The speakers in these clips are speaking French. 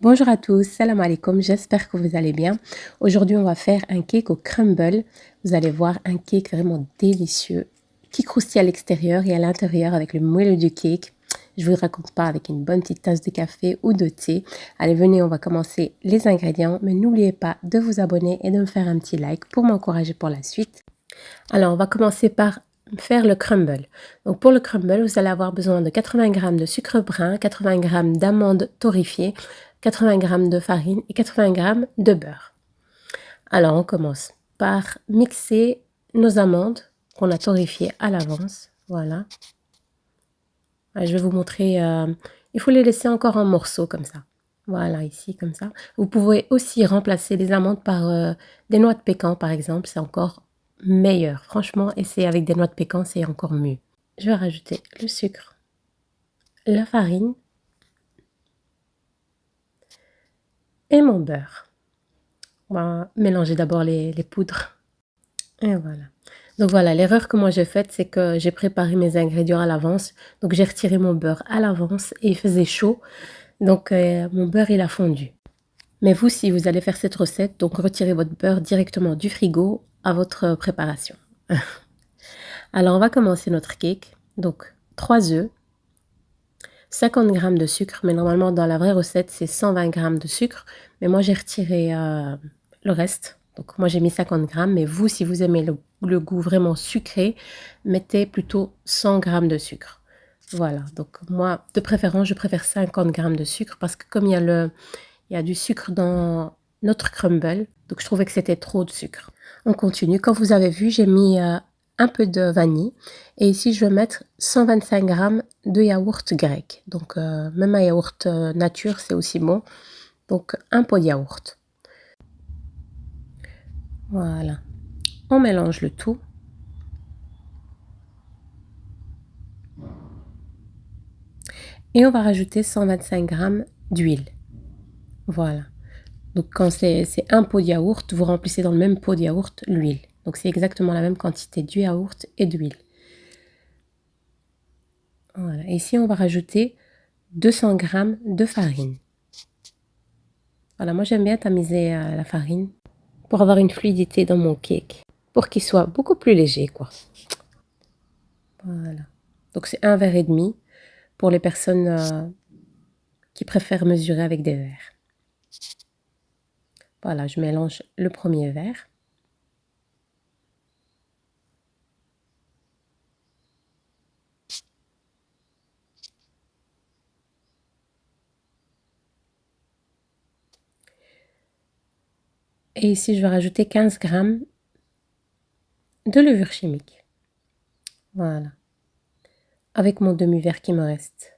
Bonjour à tous, salam alaikum, j'espère que vous allez bien. Aujourd'hui, on va faire un cake au crumble. Vous allez voir un cake vraiment délicieux qui croustille à l'extérieur et à l'intérieur avec le moelleux du cake. Je vous raconte pas, avec une bonne petite tasse de café ou de thé. Allez, venez, on va commencer les ingrédients, mais n'oubliez pas de vous abonner et de me faire un petit like pour m'encourager pour la suite. Alors, on va commencer par faire le crumble. Donc, pour le crumble, vous allez avoir besoin de 80 g de sucre brun, 80 g d'amandes torréfiées, 80 g de farine et 80 g de beurre. Alors, on commence par mixer nos amandes qu'on a torréfiées à l'avance. Voilà. Je vais vous montrer. Il faut les laisser encore en morceaux comme ça. Voilà, ici, comme ça. Vous pouvez aussi remplacer les amandes par des noix de pécan, par exemple. C'est encore meilleur. Franchement, essayez avec des noix de pécan, c'est encore mieux. Je vais rajouter le sucre, la farine et mon beurre. On va mélanger d'abord les poudres. Et voilà. Donc voilà, l'erreur que moi j'ai faite, c'est que j'ai préparé mes ingrédients à l'avance. Donc j'ai retiré mon beurre à l'avance et il faisait chaud. Donc mon beurre, il a fondu. Mais vous, si vous allez faire cette recette, donc retirez votre beurre directement du frigo à votre préparation. Alors on va commencer notre cake. Donc 3 œufs, 50 g de sucre, mais normalement dans la vraie recette c'est 120 g de sucre. Mais moi j'ai retiré le reste. Donc moi j'ai mis 50 g, mais vous, si vous aimez le goût vraiment sucré, mettez plutôt 100 g de sucre. Voilà, donc moi de préférence je préfère 50 g de sucre parce que comme il y a du sucre dans notre crumble, donc je trouvais que c'était trop de sucre. On continue. Comme vous avez vu, j'ai mis un peu de vanille. Et ici, je vais mettre 125 g de yaourt grec. Donc, même un yaourt nature, c'est aussi bon. Donc, un pot de yaourt. Voilà. On mélange le tout. Et on va rajouter 125 g d'huile. Voilà. Donc, quand c'est un pot de yaourt, vous remplissez dans le même pot de yaourt l'huile. Donc, c'est exactement la même quantité du yaourt et d'huile. Voilà. Et ici, on va rajouter 200 g de farine. Voilà, moi j'aime bien tamiser la farine pour avoir une fluidité dans mon cake, pour qu'il soit beaucoup plus léger, quoi. Voilà. Donc c'est un verre et demi pour les personnes qui préfèrent mesurer avec des verres. Voilà, je mélange le premier verre. Et ici, je vais rajouter 15 g de levure chimique. Voilà. Avec mon demi-verre qui me reste.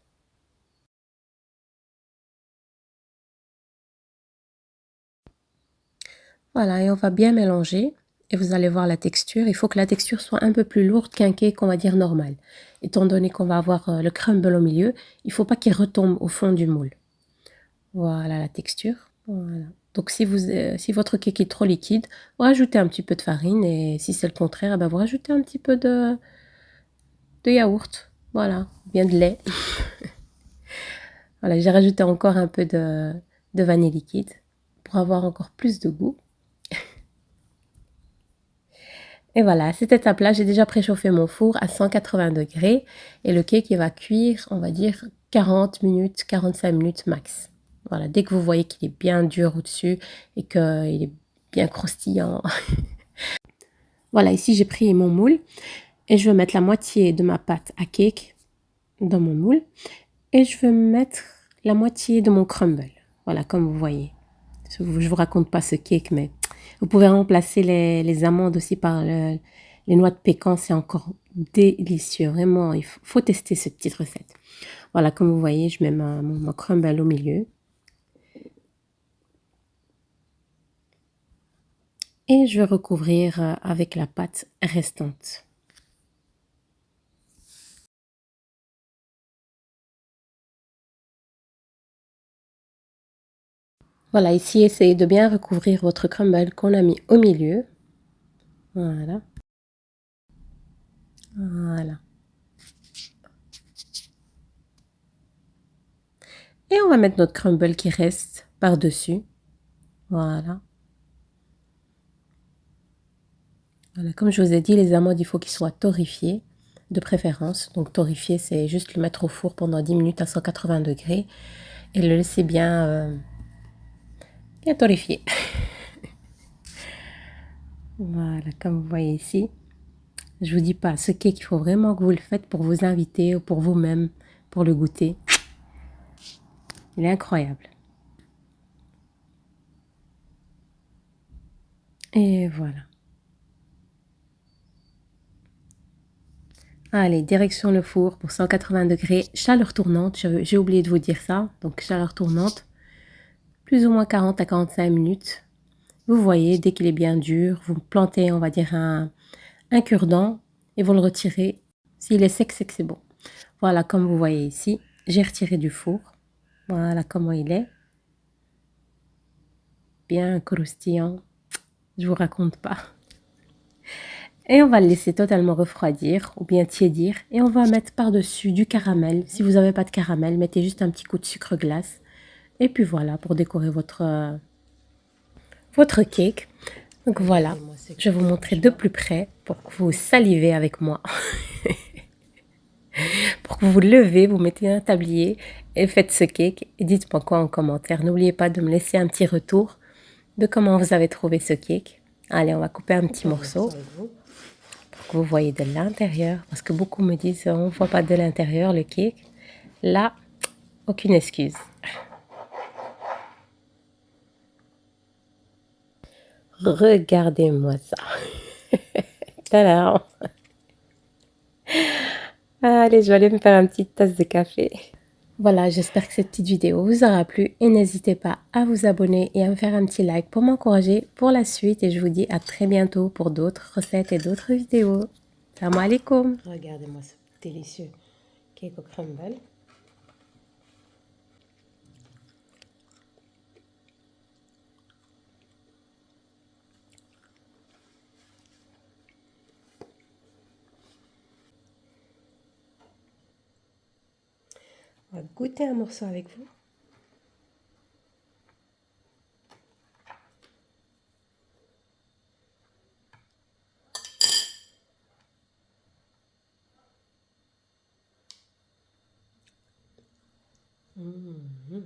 Voilà, et on va bien mélanger. Et vous allez voir la texture. Il faut que la texture soit un peu plus lourde qu'un cake, on va dire, normal. Étant donné qu'on va avoir le crumble au milieu, il ne faut pas qu'il retombe au fond du moule. Voilà la texture. Voilà. Donc si votre cake est trop liquide, vous rajoutez un petit peu de farine. Et si c'est le contraire, eh ben, vous rajoutez un petit peu de yaourt. Voilà, bien de lait. Voilà, j'ai rajouté encore un peu de vanille liquide pour avoir encore plus de goût. Et voilà, à cette étape-là, j'ai déjà préchauffé mon four à 180 degrés et le cake il va cuire, on va dire 40 minutes, 45 minutes max. Voilà, dès que vous voyez qu'il est bien dur au-dessus et qu'il est bien croustillant. Voilà, ici j'ai pris mon moule et je vais mettre la moitié de ma pâte à cake dans mon moule et je vais mettre la moitié de mon crumble. Voilà, comme vous voyez. Je vous raconte pas ce cake, mais vous pouvez remplacer les amandes aussi par les noix de pécan. C'est encore délicieux. Vraiment, il faut tester cette petite recette. Voilà, comme vous voyez, je mets mon crumble au milieu. Et je vais recouvrir avec la pâte restante. Voilà, ici, essayez de bien recouvrir votre crumble qu'on a mis au milieu. Voilà. Voilà. Et on va mettre notre crumble qui reste par-dessus. Voilà. Voilà. Comme je vous ai dit, les amandes, il faut qu'ils soient torréfiés, de préférence. Donc torréfier, c'est juste le mettre au four pendant 10 minutes à 180 degrés et le laisser bien torréfié. Voilà, comme vous voyez ici. Je vous dis pas, ce cake, il faut vraiment que vous le faites pour vos invités ou pour vous-même, pour le goûter. Il est incroyable. Et voilà. Allez, direction le four pour 180 degrés, chaleur tournante. J'ai oublié de vous dire ça. Donc, chaleur tournante, plus ou moins 40 à 45 minutes. Vous voyez, dès qu'il est bien dur, vous plantez, on va dire, un cure-dent et vous le retirez. S'il est sec, c'est que c'est bon. Voilà, comme vous voyez ici, j'ai retiré du four. Voilà comment il est. Bien croustillant. Je vous raconte pas. Et on va le laisser totalement refroidir ou bien tiédir. Et on va mettre par-dessus du caramel. Si vous n'avez pas de caramel, mettez juste un petit coup de sucre glace. Et puis voilà, pour décorer votre cake. Donc voilà, je vais vous montrer de plus près pour que vous salivez avec moi. Pour que vous levez, vous mettez un tablier et faites ce cake. Et dites-moi quoi en commentaire. N'oubliez pas de me laisser un petit retour de comment vous avez trouvé ce cake. Allez, on va couper un petit morceau pour que vous voyez de l'intérieur. Parce que beaucoup me disent, on ne voit pas de l'intérieur le cake. Là, aucune excuse. Regardez-moi ça. Tadam. Allez, je vais aller me faire une petite tasse de café. Voilà, j'espère que cette petite vidéo vous aura plu et n'hésitez pas à vous abonner et à me faire un petit like pour m'encourager pour la suite et je vous dis à très bientôt pour d'autres recettes et d'autres vidéos. Salam alaikum. Regardez-moi ce délicieux cake au crumble. On va goûter un morceau avec vous. Mmh.